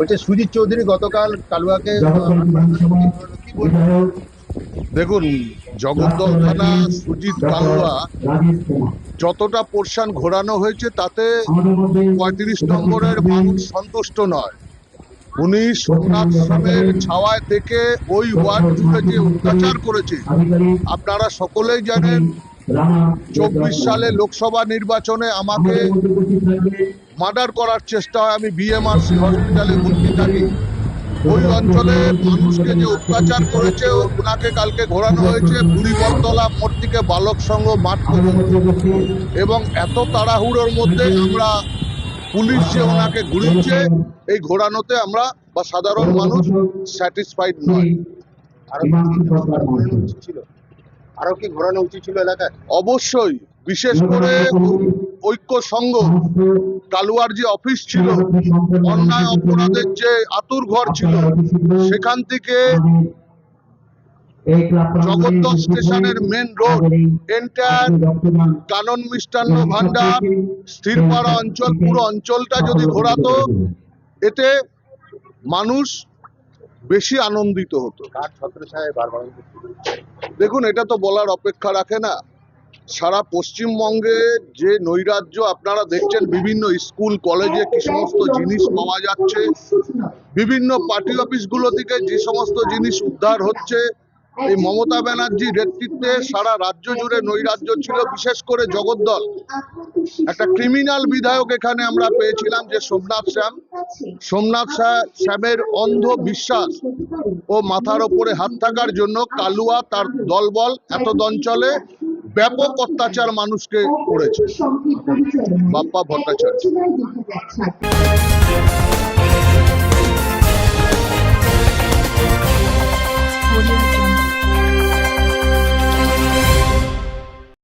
বলছে সুজিত চৌধুরী গতকাল কালুয়াকে দেখুন, জগদ্দল থানা সুজিত কালুয়া যতটা পোর্শন ঘোরানো হয়েছে তাতে ৩৫ নম্বরের মানুষ সন্তুষ্ট নয়। উনি সোমনাথ শ্যামের ছাওয়ায় থেকে ওই ওয়ার্ড জুড়ে যে অত্যাচার করেছে আপনারা সকলেই জানেন। ২৪ সালে লোকসভা নির্বাচনে আমাকে মার্ডার করার চেষ্টা হয়, আমি বিএমআরসি হসপিটালে ভর্তি থাকি। ওই অঞ্চলে মানুষকে যে অত্যাচার করেছে ওনাকে কালকে ঘোরানো হয়েছে বুড়িবরতলা মোড় থেকে বালক সংঘ মাঠ পর্যন্ত, এবং এত তাড়াহুড়োর মধ্যে আমরা পুলিশ যে ওনাকে ঘুরিয়েছে এই ঘোরানোতে আমরা বা সাধারণ মানুষ স্যাটিসফাইড নয়। আরো কি ঘোরানো উচিত ছিল এলাকায়? অবশ্যই, বিশেষ করে ঐক্য সংঘ কালুয়ার যে অফিস ছিল, অন্যায় অপরাধের যে আতুর ঘর ছিল, সেখান থেকে জগদ্দল স্টেশনের মেন রোড এন্টায়ার কানন মিষ্টান্ন ভান্ডার স্থিরপাড়া অঞ্চল পুরো অঞ্চলটা যদি ঘোরাতো এতে মানুষ বেশি আনন্দিত হতো। দেখুন, এটা তো বলার অপেক্ষা রাখে না। সারা পশ্চিমবঙ্গে যে নৈরাজ্য আপনারা দেখছেন, বিভিন্ন স্কুল কলেজে কি সমস্ত জিনিস পাওয়া যাচ্ছে, বিভিন্ন পার্টি অফিসগুলো থেকে যে সমস্ত জিনিস উদ্ধার হচ্ছে, এই মমতা ব্যানার্জির নেতৃত্বে সারা রাজ্য জুড়ে নৈরাজ্য ছিল। বিশেষ করে জগদ্দল একটা ক্রিমিনাল বিধায়ক এখানে আমরা পেয়েছিলাম যে সোমনাথ শ্যামের অন্ধ বিশ্বাস ও মাথার ওপরে হাত থাকার জন্য কালুয়া তার দলবল এত অঞ্চলে ব্যাপক অত্যাচার মানুষকে করেছে। বাপ্পা ভট্টাচার্য।